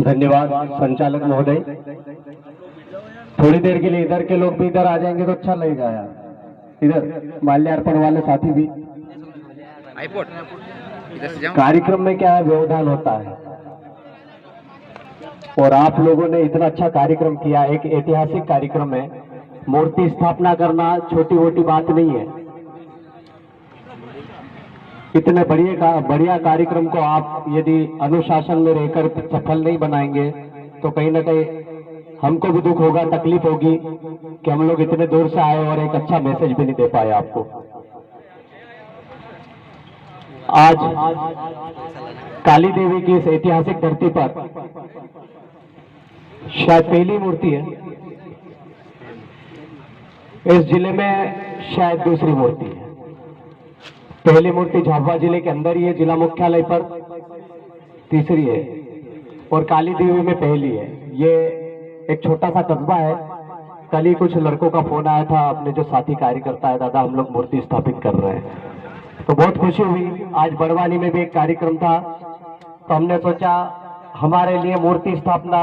धन्यवाद संचालक महोदय। थोड़ी देर के लिए इधर के लोग भी इधर आ जाएंगे तो अच्छा लगेगा यार। इधर माल्यार्पण वाले साथी भी। कार्यक्रम में क्या है, व्यवधान होता है और आप लोगों ने इतना अच्छा कार्यक्रम किया। एक ऐतिहासिक कार्यक्रम है। मूर्ति स्थापना करना छोटी मोटी बात नहीं है। इतने बढ़िया कार्यक्रम को आप यदि अनुशासन में रहकर सफल नहीं बनाएंगे तो कहीं ना कहीं हमको भी दुख होगा, तकलीफ होगी कि हम लोग इतने दूर से आए और एक अच्छा मैसेज भी नहीं दे पाए आपको। आज काली देवी की इस ऐतिहासिक धरती पर शायद पहली मूर्ति है, इस जिले में शायद दूसरी मूर्ति है। पहली मूर्ति झाबुआ जिले के अंदर ही है, जिला मुख्यालय पर, तीसरी है और काली देवी में पहली है। ये एक छोटा सा कस्बा है। कल ही कुछ लड़कों का फोन आया था, अपने जो साथी कार्यकर्ता है, दादा हम लोग मूर्ति स्थापित कर रहे हैं, तो बहुत खुशी हुई। आज बड़वानी में भी एक कार्यक्रम था, तो हमने सोचा हमारे लिए मूर्ति स्थापना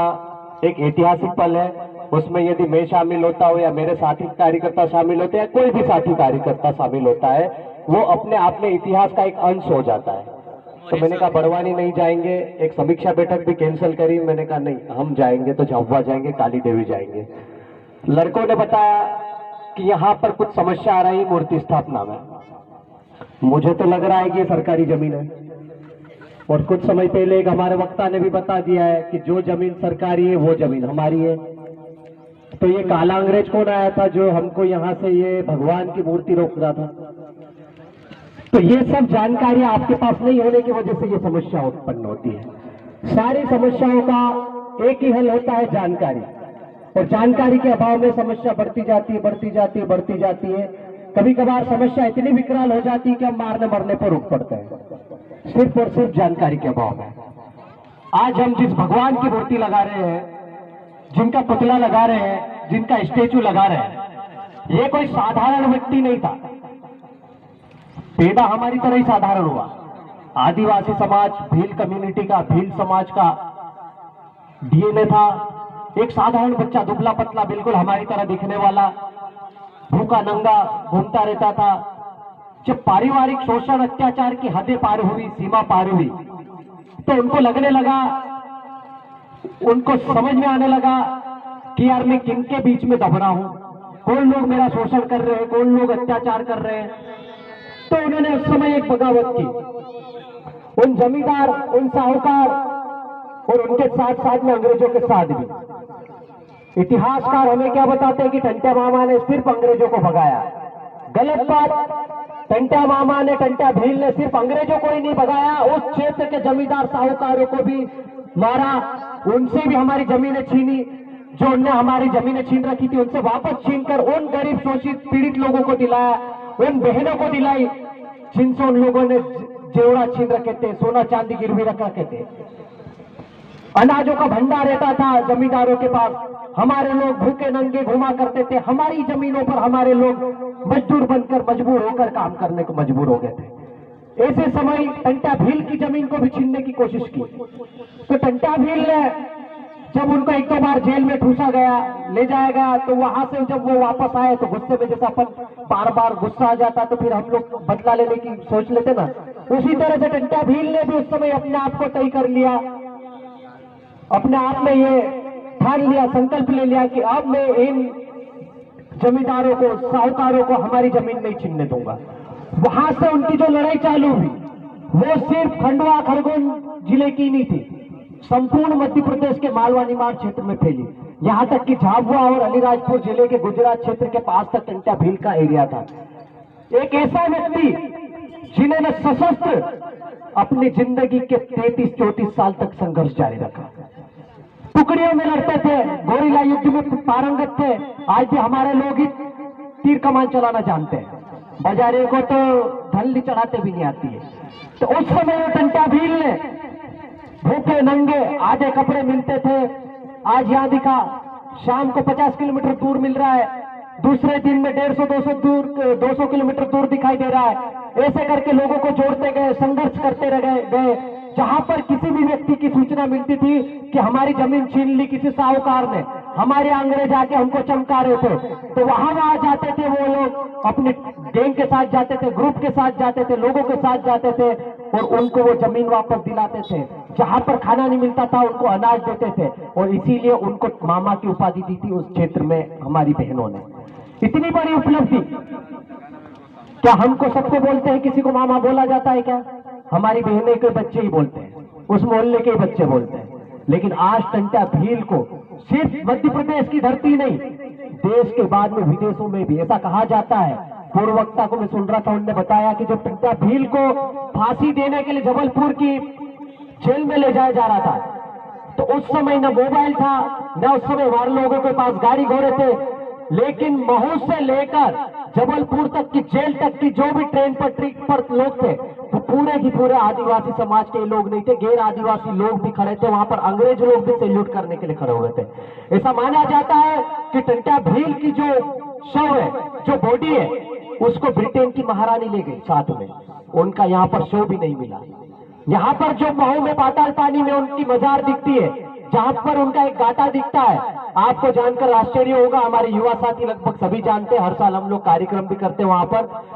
एक ऐतिहासिक पल है। उसमें यदि मैं शामिल होता हूं या मेरे साथी कार्यकर्ता शामिल होते हैं, कोई भी साथी कार्यकर्ता शामिल होता है, वो अपने आप में इतिहास का एक अंश हो जाता है। तो मैंने कहा बड़वानी नहीं जाएंगे, एक समीक्षा बैठक भी कैंसिल करी। मैंने कहा नहीं, हम जाएंगे तो झाबुआ जाएंगे, काली देवी जाएंगे। लड़कों ने बताया कि यहाँ पर कुछ समस्या आ रही मूर्ति स्थापना में। मुझे तो लग रहा है कि ये सरकारी जमीन है और कुछ समय पहले एक हमारे वक्ता ने भी बता दिया है कि जो जमीन सरकारी है वो जमीन हमारी है। तो ये काला अंग्रेज कौन आया था जो हमको यहाँ से ये भगवान की मूर्ति रोक रहा था? तो ये सब जानकारी आपके पास नहीं होने की वजह से ये समस्या उत्पन्न होती है। सारी समस्याओं का एक ही हल होता है, जानकारी। और जानकारी के अभाव में समस्या बढ़ती जाती है, बढ़ती जाती है, बढ़ती जाती है। कभी कभार समस्या इतनी विकराल हो जाती है कि हम मारने मरने पर रुक पड़ते हैं, सिर्फ और सिर्फ जानकारी के अभाव में। आज हम जिस भगवान की मूर्ति लगा रहे हैं, जिनका पुतला लगा रहे हैं, जिनका स्टेचू लगा रहे हैं, ये कोई साधारण व्यक्ति नहीं था। पैदा हमारी तरह ही साधारण हुआ। आदिवासी समाज, भील कम्युनिटी का, भील समाज का डीएनए था। एक साधारण बच्चा, दुबला पतला, बिल्कुल हमारी तरह दिखने वाला, भूखा नंगा घूमता रहता था। जब पारिवारिक शोषण अत्याचार की हदें पार हुई, सीमा पार हुई, तो उनको लगने लगा, उनको समझ में आने लगा कि यार मैं किनके बीच में दब रहा हूं, कौन लोग मेरा शोषण कर रहे हैं, कौन लोग अत्याचार कर रहे हैं। तो उन्होंने उस समय एक बगावत की। उन जमींदार, उन साहूकार और उनके साथ साथ में अंग्रेजों के साथ भी। इतिहासकार हमें क्या बताते हैं कि टंट्या मामा ने सिर्फ अंग्रेजों को भगाया। गलत बात। टंट्या मामा ने, टंट्या भील ने सिर्फ अंग्रेजों को ही नहीं भगाया, उस क्षेत्र के जमींदार साहूकारों को भी मारा, उनसे भी हमारी जमीनें छीनी। जो उनने हमारी जमीनें छीन रखी थी उनसे वापस छीनकर उन गरीब शोषित पीड़ित लोगों को दिलाया, उन बहनों को दिलाई जिनसे उन लोगों ने जेवड़ा छीन रखे थे, सोना चांदी गिरवी रख रखे थे। अनाजों का भंडार रहता था जमींदारों के पास। हमारे लोग भूखे नंगे घुमा करते थे। हमारी जमीनों पर हमारे लोग मजदूर बनकर, मजबूर होकर काम करने को मजबूर हो गए थे। ऐसे समय टंट्या भील की जमीन को भी छीनने की कोशिश की। तो टंट्या भील ने, जब उनको एक दो बार जेल में ठूसा गया, ले जाया गया, तो वहां से जब वो वापस आए तो गुस्से में, जैसा अपन बार बार गुस्सा आ जाता तो फिर हम लोग बदला लेने की सोच लेते ना, उसी तरह से टंट्या भील ने भी उस समय अपने आप को तय कर लिया, अपने आप में ये ठान लिया, संकल्प ले लिया कि अब मैं इन जमींदारों को, साहूकारों को हमारी जमीन नहीं छीनने दूंगा। वहां से उनकी जो लड़ाई चालू हुई वो सिर्फ खंडवा खरगोन जिले की नहीं थी, संपूर्ण मध्य प्रदेश के मालवा निमाड़ क्षेत्र में फैली। यहां तक कि झाबुआ और अलीराजपुर जिले के गुजरात क्षेत्र के पास तक टंट्या भील का एरिया था। एक ऐसा व्यक्ति जिन्होंने सशस्त्र अपनी जिंदगी के 33-34 साल तक संघर्ष जारी रखा, टुकड़ियों में लड़ते थे, गोरिल्ला युद्ध में पारंगत थे। आज भी हमारे लोग ही तीर कमान चलाना जानते हैं, बाजारे को तो ढल्ली चढ़ाते भी नहीं आती है। तो उस समय टंट्या भील ने भूखे नंगे, आधे कपड़े मिलते थे, आज यहां दिखा, शाम को 50 किलोमीटर दूर मिल रहा है, दूसरे दिन में 150-200 किलोमीटर दूर दिखाई दे रहा है। ऐसे करके लोगों को जोड़ते गए, संघर्ष करते रह गए। जहां पर किसी भी व्यक्ति की सूचना मिलती थी कि हमारी जमीन छीन ली किसी साहूकार ने, हमारे अंग्रेज आके हमको चमका रहे थे, तो वहां जाते थे वो लोग, अपने गैंग के साथ जाते थे, ग्रुप के साथ जाते थे, लोगों के साथ जाते थे और उनको वो जमीन वापस दिलाते थे। जहां पर खाना नहीं मिलता था उनको अनाज देते थे और इसीलिए उनको मामा की उपाधि दी थी उस क्षेत्र में हमारी बहनों ने। इतनी बड़ी उपलब्धि। क्या हमको सबको बोलते हैं, किसी को मामा बोला जाता है क्या? हमारी बहनें के बच्चे ही बोलते हैं, उस मोहल्ले के बच्चे बोलते हैं। लेकिन आज टंट्या भील को सिर्फ मध्य प्रदेश की धरती नहीं, देश के बाद में विदेशों में भी ऐसा कहा जाता है। पूर्व वक्ता को मैं सुन रहा था, उन्होंने बताया कि जो टंट्या भील को फांसी देने के लिए जबलपुर की जेल में ले जाया जा रहा था, तो उस समय न मोबाइल था, न उस समय हमारे लोगों के पास गाड़ी घोड़े थे, लेकिन महू से लेकर जबलपुर तक की जेल तक की जो भी ट्रेन पर लोग थे वो पूरे की पूरे आदिवासी समाज के लोग नहीं थे, गैर आदिवासी लोग भी खड़े थे। वहां पर अंग्रेज लोग भी सैल्यूट करने के लिए खड़े हुए थे। ऐसा माना जाता है कि टंट्या भील की जो शव है, जो बॉडी है, उसको ब्रिटेन की महारानी ले गई साथ में, उनका यहाँ पर शव भी नहीं मिला। यहाँ पर जो महू में पाताल पानी में उनकी मजार दिखती है, जहां पर उनका एक गाटा दिखता है, आपको जानकर आश्चर्य होगा, हमारे युवा साथी लगभग सभी जानते हैं, हर साल हम लोग कार्यक्रम भी करते हैं वहां पर।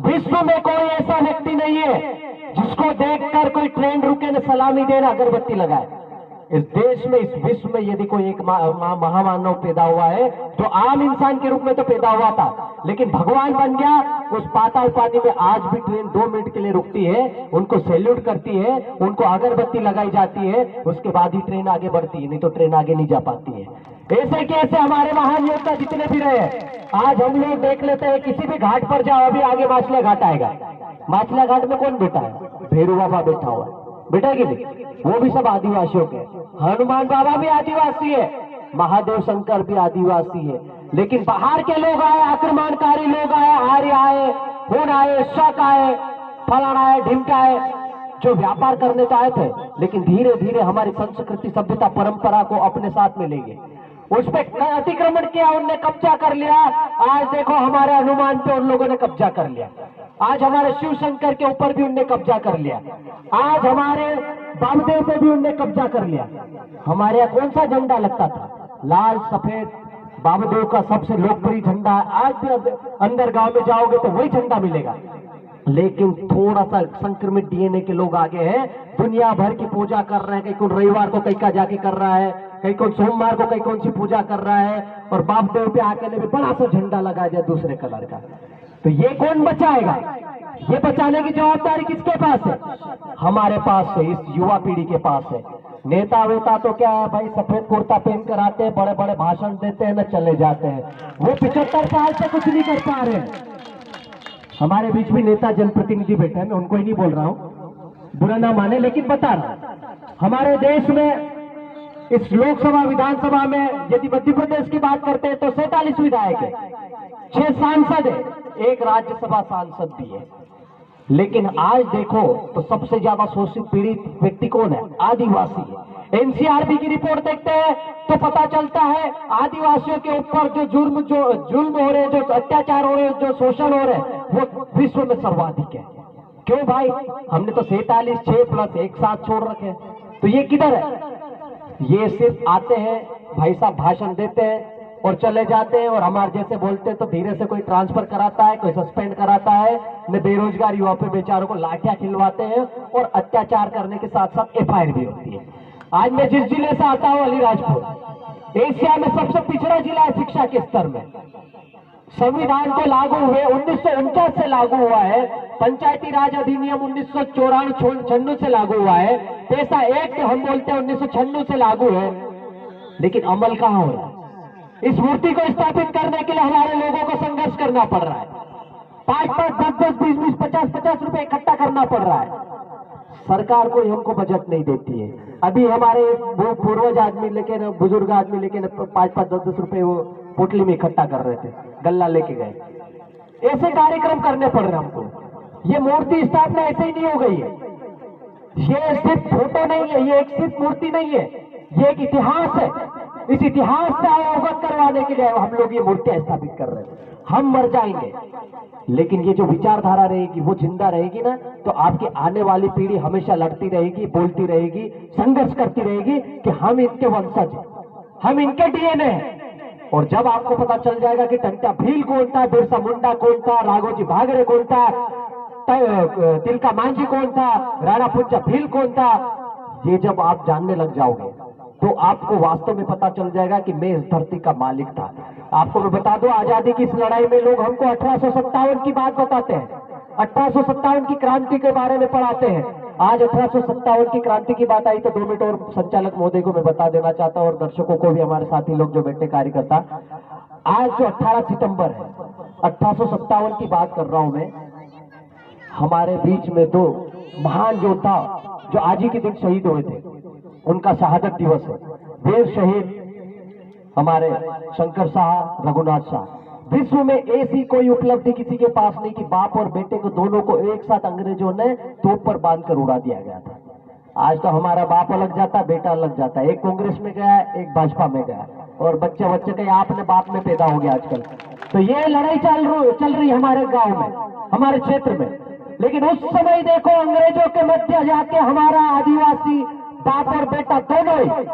विश्व में कोई ऐसा व्यक्ति नहीं है जिसको देखकर कोई ट्रेन रुके न सलामी देना अगरबत्ती लगाए। इस देश में, इस विश्व में यदि कोई एक महामानव पैदा हुआ है जो आम इंसान के रूप में तो पैदा हुआ था, लेकिन भगवान बन गया, उस पाताल पानी में आज भी ट्रेन 2 मिनट के लिए रुकती है, उनको सैल्यूट करती है, उनको अगरबत्ती लगाई जाती है, उसके बाद ही ट्रेन आगे बढ़ती है, नहीं तो ट्रेन आगे नहीं जा पाती है। ऐसे के ऐसे हमारे महान योद्धा जितने भी रहे, आज हम लोग देख लेते हैं, किसी भी घाट पर जाओ, अभी आगे माछला घाट आएगा, माछला घाट में कौन बैठा है? भैरू बाबा बैठा हुआ है, बेटा कि नहीं? वो भी सब आदिवासियों के। हनुमान बाबा भी आदिवासी है, महादेव शंकर भी आदिवासी है, लेकिन बाहर के लोग आए, आक्रमणकारी लोग आए, आर्य आए, हुन आए, शक आए, फलाना आए, ढिमका आए, जो व्यापार करने तो आए थे, लेकिन धीरे धीरे हमारी संस्कृति, सभ्यता, परंपरा को अपने साथ में ले गए, उस पर अतिक्रमण किया, उनने कब्जा कर लिया। आज देखो हमारे हनुमान पे उन लोगों ने कब्जा कर लिया, आज हमारे शिव शंकर के ऊपर भी उनने कब्जा कर लिया, आज हमारे वामदेव पे भी उनने कब्जा कर लिया। हमारे यहाँ कौन सा झंडा लगता था? लाल सफेद, वामदेव का सबसे लोकप्रिय झंडा। आज भी अंदर गांव में जाओगे तो वही झंडा मिलेगा, लेकिन थोड़ा सा संक्रमित डीएनए के लोग आगे हैं, दुनिया भर की पूजा कर रहे हैं। कहीं कौन रविवार को कहीं का जाके कर रहा है, कहीं कौन सोमवार को कहीं कौन सी पूजा कर रहा है, और वामदेव पे आके ने भी बड़ा सा झंडा लगा दिया दूसरे कलर का। तो ये कौन बचाएगा? ये बचाने की जवाबदारी किसके पास है? हमारे पास है, इस युवा पीढ़ी के पास है। नेता वेता तो क्या है भाई, सफेद कुर्ता पहन कर आते हैं, बड़े बड़े भाषण देते हैं, न चले जाते हैं। वो 75 साल से कुछ नहीं कर पा रहे। हमारे बीच भी नेता जनप्रतिनिधि बैठे हैं, मैं उनको ही नहीं बोल रहा हूं, बुरा ना माने, लेकिन बता रहा, हमारे देश में इस लोकसभा विधानसभा में यदि मध्य प्रदेश की बात करते हैं तो 47 विधायक है, 6 सांसद है, 1 राज्यसभा सांसद भी है। लेकिन आज देखो तो सबसे ज्यादा शोषित पीड़ित व्यक्ति कौन है? आदिवासी है। एनसीआरबी की रिपोर्ट देखते हैं तो पता चलता है आदिवासियों के ऊपर जो जुल्म हो रहे हैं, जो अत्याचार हो रहे हैं, जो शोषण हो रहे हैं, वो विश्व में सर्वाधिक है। क्यों भाई? हमने तो 47 6 प्लस 1 साथ छोड़ रखे, तो ये किधर है? ये सिर्फ आते हैं भाई साहब, भाषण देते हैं और चले जाते हैं, और हमारे जैसे बोलते हैं तो धीरे से कोई ट्रांसफर कराता है, कोई सस्पेंड कराता है, न बेरोजगार युवा पे बेचारों को लाठियां खिलवाते हैं, और अत्याचार करने के साथ साथ एफआईआर भी होती है। आज मैं जिस जिले से आता हूं, अलीराजपुर, एशिया में सबसे पिछड़ा जिला है शिक्षा के स्तर में। संविधान को लागू हुए 1949 से लागू हुआ है, पंचायती राज अधिनियम 1994 से लागू हुआ है, पैसा एक्ट हम बोलते हैं 1996 से लागू है, लेकिन अमल कहां हो रहा है? इस मूर्ति को स्थापित करने के लिए हमारे लोगों को संघर्ष करना पड़ रहा है, 5-5, 10-10, 20-20, 50-50 रुपए इकट्ठा करना पड़ रहा है। सरकार कोई हमको बजट नहीं देती है। अभी हमारे पूर्वज आदमी लेके, बुजुर्ग आदमी लेके 5-5, 10-10 रुपए वो पोटली में इकट्ठा कर रहे थे, गल्ला लेके गए। ऐसे कार्यक्रम करने पड़ रहे हमको। ये मूर्ति स्थापना ऐसे ही नहीं हो गई है, ये सिर्फ फोटो नहीं है, ये एक सिर्फ मूर्ति नहीं है, ये एक इतिहास है। इस इतिहास से अवगत करवाने के लिए हम लोग ये मूर्तियां स्थापित कर रहे हैं। हम मर जाएंगे, लेकिन ये जो विचारधारा रहेगी वो जिंदा रहेगी ना, तो आपकी आने वाली पीढ़ी हमेशा लड़ती रहेगी, बोलती रहेगी, संघर्ष करती रहेगी कि हम इनके वंशज हैं, हम इनके डीएनए हैं। और जब आपको पता चल जाएगा कि टंट्या भील कौन था, बिरसा मुंडा कौन था, राघोजी भांगड़े कौन था, तिलका मांझी कौन था, राणा पुंजा भील कौन था, ये जब आप जानने लग जाओगे तो आपको वास्तव में पता चल जाएगा कि मैं इस धरती का मालिक था। आपको मैं बता दूं, आजादी की इस लड़ाई में लोग हमको 1857 की बात बताते हैं, 1857 की क्रांति के बारे में पढ़ाते हैं। आज 1857 की क्रांति की बात आई तो 2 मिनट और संचालक महोदय को मैं बता देना चाहता हूं, और दर्शकों को भी, हमारे साथी लोग जो बैठे कार्यकर्ता, आज जो 18 सितंबर है, 1857 की बात कर रहा हूं मैं। हमारे बीच में 2 महान योद्धा जो आज ही के दिन शहीद हुए थे, उनका शहादत दिवस है। वीर शहीद हमारे शंकर शाह, रघुनाथ शाह। विश्व में ऐसी कोई उपलब्धि किसी के पास नहीं कि बाप और बेटे को दोनों को एक साथ अंग्रेजों ने तोप पर बांधकर उड़ा दिया गया था। आज तो हमारा बाप अलग जाता, बेटा अलग जाता, एक कांग्रेस में गया, एक भाजपा में गया, और बच्चे बच्चे के आपने बाप में पैदा हो गया आजकल। तो ये लड़ाई चल रही हमारे गांव में, हमारे क्षेत्र में। लेकिन उस समय देखो, अंग्रेजों के मध्य जाके हमारा आदिवासी बाप और बेटा दोनों ही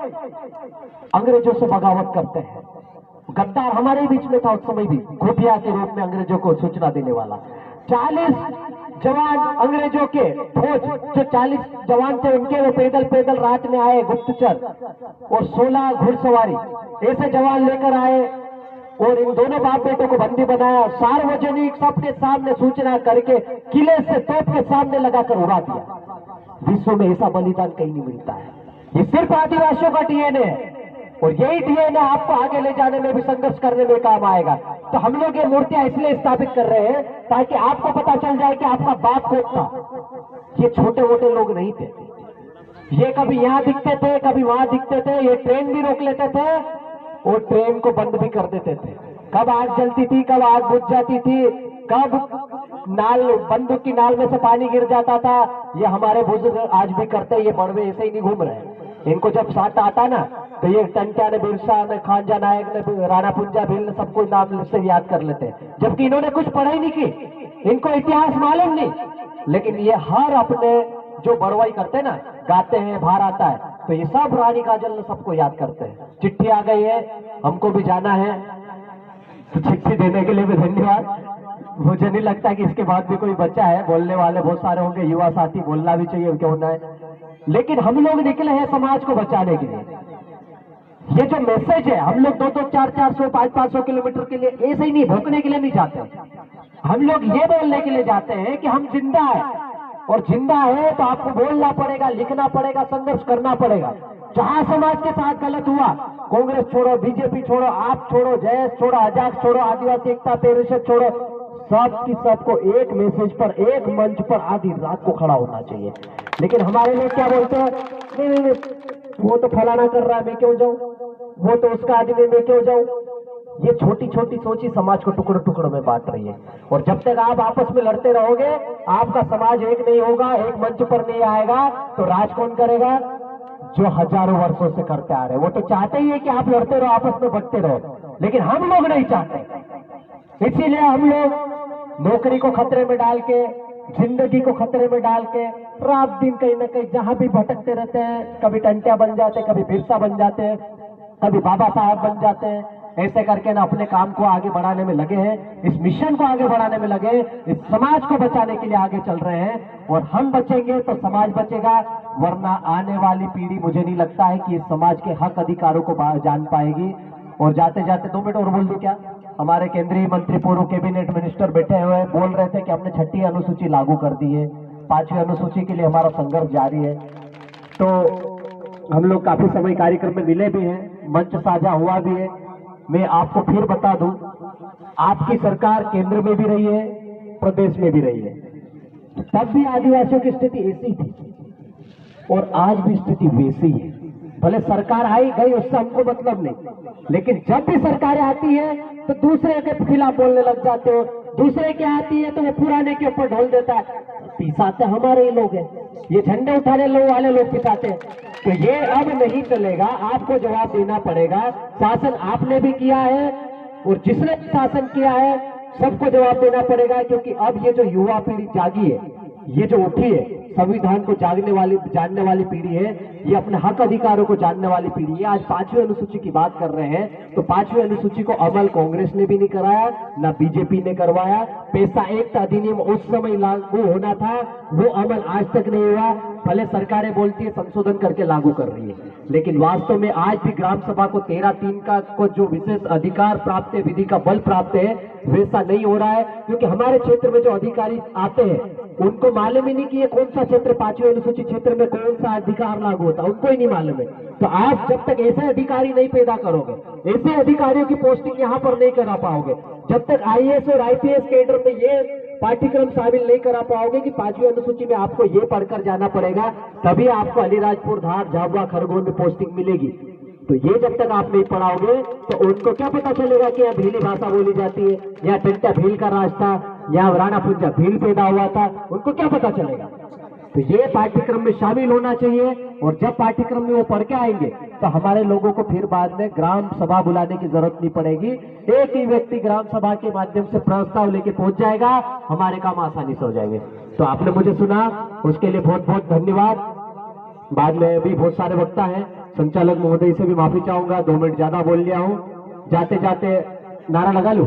अंग्रेजों से बगावत करते हैं। गद्दार हमारे बीच में था उस समय भी, खुफिया के रूप में अंग्रेजों को सूचना देने वाला। 40 जवान अंग्रेजों के फौज, जो 40 जवान थे उनके, वो पैदल रात में आए, गुप्तचर, और 16 घुड़सवारी ऐसे जवान लेकर आए, और इन दोनों बाप बेटों को बंदी बनाया, सार्वजनिक सबके सामने सूचना करके किले से तोप के सामने लगाकर उड़ा दिया। विश्व में ऐसा बलिदान कहीं नहीं मिलता है। ये सिर्फ आदिवासियों का डीएनए है, और यही डीएनए आपको आगे ले जाने में भी, संघर्ष करने में काम आएगा। तो हम लोग ये मूर्तियां इसलिए स्थापित कर रहे हैं ताकि आपको पता चल जाए कि आपका बाप कौन था। ये छोटे मोटे लोग नहीं थे, ये कभी यहाँ दिखते थे, कभी वहां दिखते थे, ये ट्रेन भी रोक लेते थे और ट्रेन को बंद भी कर देते थे। कब आग जलती थी, कब आग बुझ जाती थी, कब नाल, बंदूक की नाल में से पानी गिर जाता था, ये हमारे बुजुर्ग आज भी करते हैं। ये बड़वे ऐसे ही नहीं घूम रहे हैं। इनको जब साथ आता ना, तो ये टंट्या ने, बिरसा ने, खानजा नायक ने, राणा पुंजा भील ने, सबको नाम से याद कर लेते हैं, जबकि इन्होंने कुछ पढ़ाई नहीं की, इनको इतिहास मालूम नहीं। लेकिन ये हर अपने जो बड़वाई करते ना, गाते हैं, बाहर आता है, तो ये सब रानी काजल ने सबको याद करते हैं। चिट्ठी आ गई है, हमको भी जाना है, तो चिट्ठी देने के लिए भी धन्यवाद। मुझे नहीं लगता कि इसके बाद भी कोई बच्चा है, बोलने वाले बहुत सारे होंगे, युवा साथी, बोलना भी चाहिए, क्यों ना है। लेकिन हम लोग निकले हैं समाज को बचाने के लिए। ये जो मैसेज है, हम लोग 200, 400, 500 किलोमीटर के लिए ऐसे ही नहीं भोंकने के लिए नहीं जाते। हम लोग ये बोलने के लिए जाते हैं कि हम जिंदा है, और जिंदा है तो आपको बोलना पड़ेगा, लिखना पड़ेगा, संघर्ष करना पड़ेगा। जहां समाज के साथ गलत हुआ, कांग्रेस छोड़ो, बीजेपी छोड़ो, आप छोड़ो, जयेश छोड़ो, आजाद छोड़ो, आदिवासी एकता परिषद छोड़ो, सब की सबको एक मैसेज पर, एक मंच पर आधी रात को खड़ा होना चाहिए। लेकिन हमारे लोग क्या बोलते हैं, नहीं नहीं नहीं, वो तो फलाना कर रहा है, मैं क्यों जाऊं, वो तो उसका आदमी, मैं क्यों जाऊं। ये छोटी छोटी सोच ही समाज को टुकड़ों टुकड़ों में बांट रही है। और जब तक आप आपस में लड़ते रहोगे, आपका समाज एक नहीं होगा, एक मंच पर नहीं आएगा, तो राज कौन करेगा? जो हजारों वर्षों से करते आ रहे हैं। वो तो चाहते ही है कि आप लड़ते रहो, आपस में बंटते रहो, लेकिन हम लोग नहीं चाहते। इसीलिए हम लोग नौकरी को खतरे में डाल के, जिंदगी को खतरे में डाल के, रात दिन कहीं ना कहीं जहां भी भटकते रहते हैं। कभी टंट्या बन जाते, कभी बिरसा बन जाते हैं, कभी बाबा साहब बन जाते हैं। ऐसे करके ना अपने काम को आगे बढ़ाने में लगे हैं, इस मिशन को आगे बढ़ाने में लगे, इस समाज को बचाने के लिए आगे चल रहे हैं। और हम बचेंगे तो समाज बचेगा, वरना आने वाली पीढ़ी, मुझे नहीं लगता है कि इस समाज के हक अधिकारों को जान पाएगी। और जाते जाते 2 मिनट और बोल दूं क्या? हमारे केंद्रीय मंत्री, पूर्व कैबिनेट मिनिस्टर बैठे हुए बोल रहे थे कि हमने 6ठी अनुसूची लागू कर दी है, 5वीं अनुसूची के लिए हमारा संघर्ष जारी है। तो हम लोग काफी समय कार्यक्रम में मिले भी हैं, मंच साझा हुआ भी है। मैं आपको फिर बता दूं, आपकी सरकार केंद्र में भी रही है, प्रदेश में भी रही है, तब भी आदिवासियों की स्थिति ऐसी थी और आज भी स्थिति वैसी है। भले सरकार आई गई, उससे हमको मतलब नहीं, लेकिन जब भी सरकारें आती है तो दूसरे के खिलाफ बोलने लग जाते हो, दूसरे की आती है तो वो पुराने के ऊपर ढोल देता है। पिसाते हमारे ही लोग हैं, ये झंडे उठाने वाले लोग बिताते हैं। तो ये अब नहीं चलेगा, आपको जवाब देना पड़ेगा। शासन आपने भी किया है और जिसने शासन किया है सबको जवाब देना पड़ेगा, क्योंकि अब ये जो युवा पीढ़ी जागी है, ये जो उठी है, संविधान को जानने वाली पीढ़ी है, ये अपने हक अधिकारों को जानने वाली पीढ़ी है। आज 5वीं अनुसूची की बात कर रहे हैं, तो 5वीं अनुसूची को अमल कांग्रेस ने भी नहीं कराया, ना बीजेपी ने करवाया। पैसा एक्ट अधिनियम उस समय लागू होना था, वो अमल आज तक नहीं हुआ। भले सरकारें बोलती है संशोधन करके लागू कर रही है, लेकिन वास्तव में आज भी ग्राम सभा को 13(3) का को जो विशेष अधिकार प्राप्त है, विधि का बल प्राप्त है, वैसा नहीं हो रहा है। क्योंकि हमारे क्षेत्र में जो अधिकारी आते हैं उनको मालूम ही नहीं कि ये कौन सा क्षेत्र 5वीं अनुसूचित क्षेत्र में कौन सा अधिकार लागू होता, उनको ही नहीं मालूम है। तो आप जब तक ऐसे अधिकारी नहीं पैदा करोगे, ऐसे अधिकारियों की पोस्टिंग यहाँ पर नहीं करा पाओगे, जब तक IAS और IPS कैडर में ये पाठ्यक्रम शामिल नहीं करा पाओगे कि 5वीं अनुसूची में आपको ये पढ़कर जाना पड़ेगा, तभी आपको अलीराजपुर, धार, झाबुआ, खरगोन में पोस्टिंग मिलेगी। तो ये जब तक आप नहीं पढ़ाओगे तो उनको क्या पता चलेगा कि यहाँ भीली भाषा बोली जाती है, यहाँ टिंटा भील का राज था, यहाँ राणा पुंजा भील पैदा हुआ था, उनको क्या पता चलेगा। तो ये पाठ्यक्रम में शामिल होना चाहिए, और जब पाठ्यक्रम में वो पढ़ के आएंगे तो हमारे लोगों को फिर बाद में ग्राम सभा बुलाने की जरूरत नहीं पड़ेगी। एक ही व्यक्ति ग्राम सभा के माध्यम से प्रस्ताव लेके पहुंच जाएगा, हमारे काम आसानी से हो जाएंगे। तो आपने मुझे सुना, उसके लिए बहुत बहुत धन्यवाद। बाद में भी बहुत सारे वक्ता हैं, संचालक महोदय से भी माफी चाहूंगा, 2 मिनट ज्यादा बोल लिया हूं। जाते जाते नारा लगा लूं,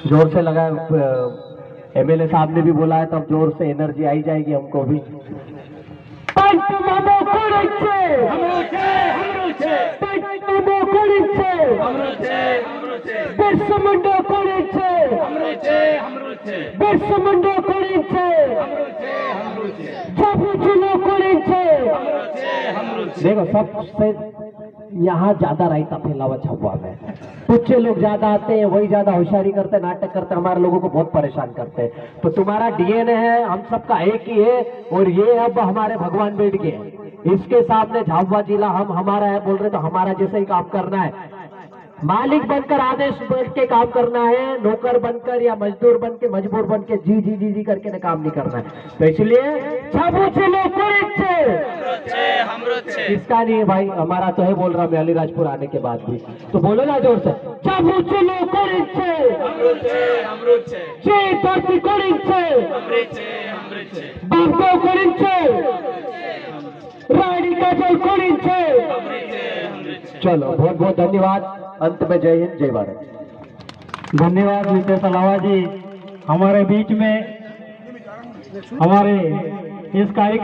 जोर से लगा। MLA साहब ने भी बोला है, तब जोर से एनर्जी आई जाएगी हमको भी। देखो सबसे यहाँ ज्यादा रायता फैला हुआ झाबुआ में, कुछ लोग ज्यादा आते हैं, वही ज्यादा होशियारी करते, नाटक करते, हमारे लोगों को बहुत परेशान करते हैं। तो तुम्हारा DNA है, हम सबका एक ही है, और ये अब हमारे भगवान बैठ गए, इसके सामने झाबुआ जिला हम हमारा है बोल रहे, तो हमारा जैसे ही काम करना है, मालिक बनकर आदेश बन के काम करना है, नौकर बनकर या मजदूर बन के मजबूर बन के जी जी जी जी करके ना काम नहीं करना है। तो इसलिए इसका नहीं है भाई, हमारा तो है, बोल रहा मैं अलीराजपुर आने के बाद भी, तो बोलो ना जोर से, चलो बहुत बहुत धन्यवाद। अंत में जय हिंद, जय भारत। धन्यवाद नितेश अलावा जी, हमारे बीच में हमारे इस कार्यक्रम